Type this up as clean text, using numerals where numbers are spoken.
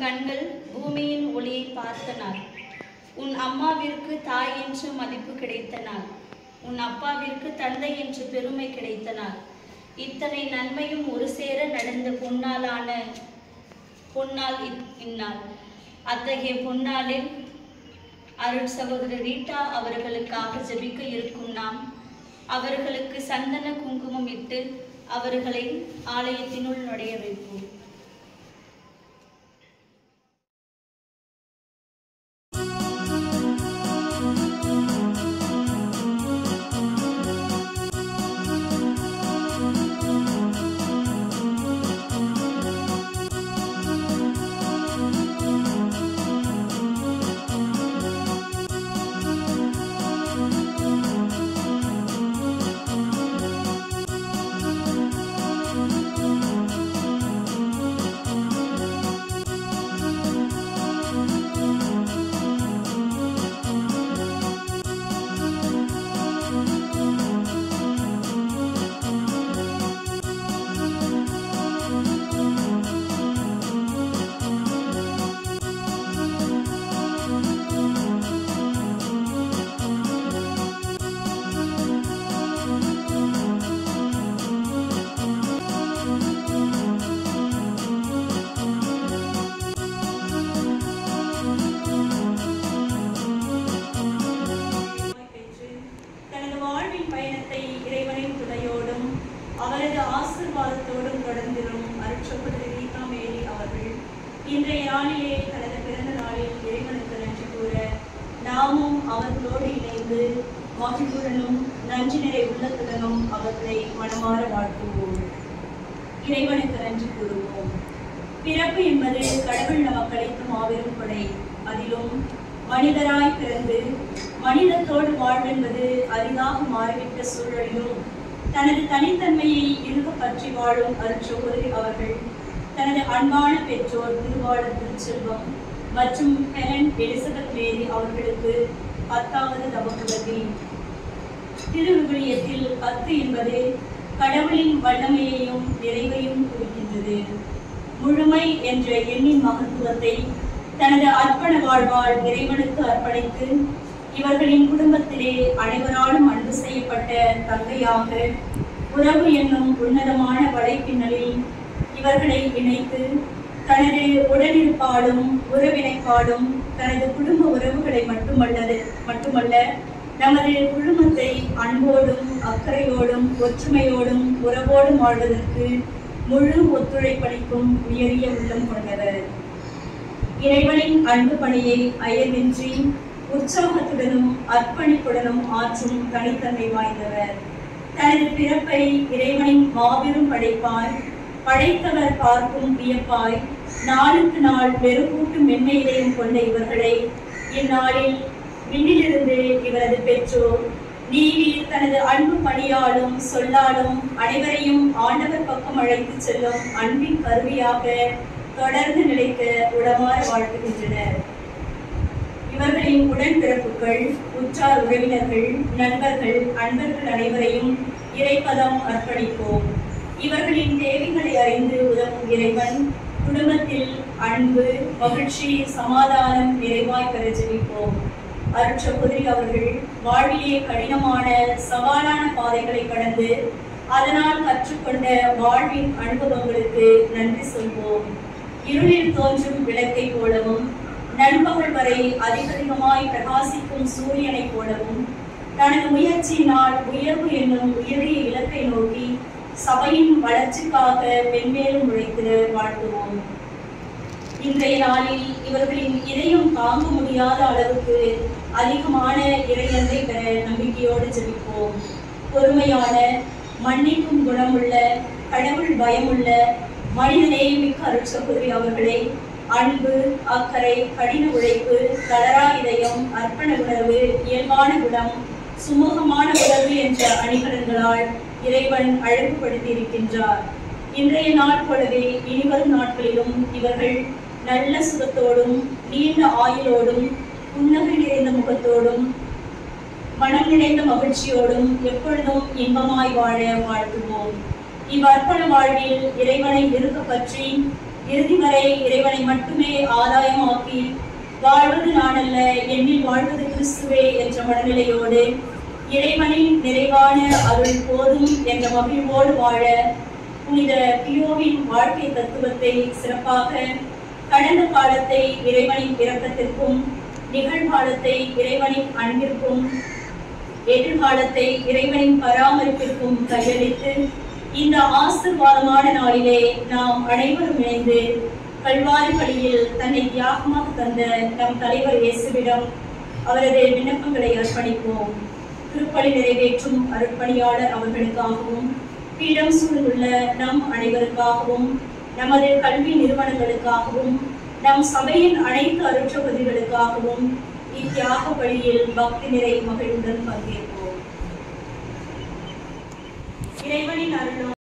கண்கள் பூமியின் ஒளியை பார்த்த நாள். உன் அம்மாவிற்கு தாய் என்று மதிப்பு கிடைத்த நாள். உன் அப்பாவிற்கு தந்தை என்று பெருமை கிடைத்த நாள். இத்தனை நன்மையும் ஒரு சேர நடந்த பொன்னாள் இந்நாள். அத்தகைய பொன்னாளில் அருள் சகோதரர் ரீட்டா அவர்களுக்காக ஜெபிக்க இருக்கும் நாம் அவர்களுக்கு சந்தன குங்குமம் இட்டு அவர்களை ஆலயத்தினுள் நுழைய வைப்போம். அவரது ஆசீர்வாதத்தோடும் தொடர்ந்திரும் அருட்சகோதரி ரீட்டா மேரி அவர்கள் இன்றைய நாளிலே தனது பிறந்த நாளில் இறைவனுக்கு நன்றி கூற நாமும் அவர்களோடு இணைந்து மகிழ்வுடனும் நன்றி நிறை உள்ளத்துடனும் அவர்களை மனமாற வாழ்த்துவோம். இறைவனுக்கு நன்றி கூறுவோம். பிறப்பு என்பது கடவுள் நமக்கு அளித்த மாபெரும் கொடை. அதிலும் மனிதராய் பிறந்து மனிதத்தோடு வாழ்வென்பது அரிதாக மாறிவிட்ட சூழலிலும் தனது தனித்தன்மையை இருக பற்றி வாழும் அருட்சகோதரி அவர்கள் தனது அன்பான பெற்றோர் திருவாளர் திருச்செல்வம் மற்றும் ஹெலன் எலிசபெத் மேரி அவர்களுக்கு 10வது தவக்குலவி. திருவிவிலியத்தில் 10 என்பது கடவுளின் வல்லமையையும் நிறைவையும் குறிக்கின்றது. முழுமை என்ற எண்ணின் மகத்துவத்தை தனது அர்ப்பண வாழ்வால் இறைவனுக்கு அர்ப்பணித்து இவர்களின் குடும்பத்திலே அனைவராலும் அன்பு செய்யப்பட்ட தந்தையாக உறவு என்னும் உன்னதமான வலைப்பின்னலில் இவர்களை இணைத்து தனது உடனிருப்பாடும் உறவினைப்பாடும் தனது குடும்ப உறவுகளை மட்டுமல்ல நமது குடும்பத்தை அன்போடும் அக்கறையோடும் ஒற்றுமையோடும் உறவோடும் வாழ்வதற்கு முழு ஒத்துழைப்பளிக்கும் உயரிய உள்ளம் கொண்டவர். இறைவனின் அன்பு பணியை அயர்வின்றி உற்சாகத்துடனும் அர்ப்பணிப்புடனும் ஆற்றும் தனித்தன்மை வாய்ந்தவர். தனது பிறப்பை இறைவனின் மாபெரும் படைப்பாய் படைத்தவர் பார்க்கும் வியப்பாய் நாளுக்கு நாள் பெருகூட்டும் மென்மை இதயம் கொண்ட இவர்களை இந்நாளில் விண்ணிலிருந்து இவரது பெற்றோர் நீவீர் தனது அன்பு பணியாலும் சொல்லாலும் அனைவரையும் ஆண்டவர் பக்கம் அழைத்து செல்லும் அன்பின் கருவியாக தொடர்ந்து நிலைக்க உளமாற வாழ்த்துகின்றனர். இவர்களின் உடன்பிறப்புகள், உற்றார் உறவினர்கள், நண்பர்கள், அன்பர்கள் அனைவரையும் இறைப்பதம் அர்ப்பணிப்போம். இவர்களின் தேவைகளை அறிந்து உதவும் இறைவன் குடும்பத்தில் அன்பு, மகிழ்ச்சி, சமாதானம் நிறைவாய் பெற ஜெபிப்போம். அருட்சகோதரி அவர்கள் வாழ்விலே கடினமான சவாலான பாதைகளை கடந்து அதனால் கற்றுக்கொண்ட வாழ்வின் அனுபவங்களுக்கு நன்றி சொல்வோம். இருளில் தோன்றும் விளக்கை போலவும் நண்பகல் வரை அதிகமாய் பிரகாசிக்கும் சூரியனை போலவும் தனது முயற்சியினால் உயர்வு என்னும் உயரிய இலக்கை நோக்கி சபையின் வளர்ச்சிக்காக மென்மேலும் உழைத்து வாழ்த்துவோம். இன்றைய நாளில் இவர்களின் இதயம் தாங்க முடியாத அளவுக்கு அதிகமான இறையன்பை பெற நம்பிக்கையோடு ஜெபிப்போம். பொறுமையான, மன்னிக்கும் குணமுள்ள, கடவுள் பயமுள்ள, மனிதநேயமிக்க அருட்சகோதரி அவர்களை அன்பு, அக்கறை, கடின உழைப்பு, தளரா இதயம், அர்ப்பண உணர்வு, இயல்பான குணம், சுமூகமான உணர்வு என்ற அணிகலன்களால் இறைவன் அழகுபடுத்தி இருக்கின்றார். இன்றைய நாள் போலவே இனிவரும் நாட்களிலும் இவர்கள் நல்ல சுகத்தோடும் நீண்ட ஆயுளோடும் புன்னகை நிறைந்த முகத்தோடும் மனம் நிறைந்த மகிழ்ச்சியோடும் எப்பொழுதும் இன்பமாய் வாழ வாழ்த்துவோம். இவ்வர்ப்பண வாழ்வில் இறைவனை இருக்க பற்றி இறுதி வரை இறைவனை மட்டுமே ஆதாயமாக்கி வாழ்வது நானல்ல, என்னில் வாழ்வது கிறிஸ்துவே என்ற மனநிலையோடு இறைவனின் நிறைவான அருள் போதும் என்ற மகிழ்வோடு வாழ புனித பியோவின் வாழ்க்கை தத்துவத்தை சிறப்பாக கடந்த காலத்தை இறைவனின் இரக்கத்திற்கும், நிகழ்காலத்தை இறைவனின் அன்பிற்கும், எதிர்காலத்தை இறைவனின் பராமரிப்பிற்கும் கையளித்து இந்த ஆசீர்வாதமான நாளிலே நாம் அனைவரும் இணைந்து கல்வாரி பலியில் தன்னை தியாகமாக தந்த நம் தலைவர் இயேசுவிடம் அவரது விண்ணப்பங்களை அர்ப்பணிப்போம். திருப்பலி நிறைவேற்றும் அருட்பணியாளர் அவர்களுக்காகவும், பீடம் சூழ்ந்துள்ள நம் அனைவருக்காகவும், நமது கல்வி நிறுவனங்களுக்காகவும், நம் சபையின் அனைத்து அருட்சபதிகளுக்காகவும் இத்தியாக பலியில் பக்தி நிறை மகிழ்வுடன் பங்கேற்போம். இறைவனின் அருளும்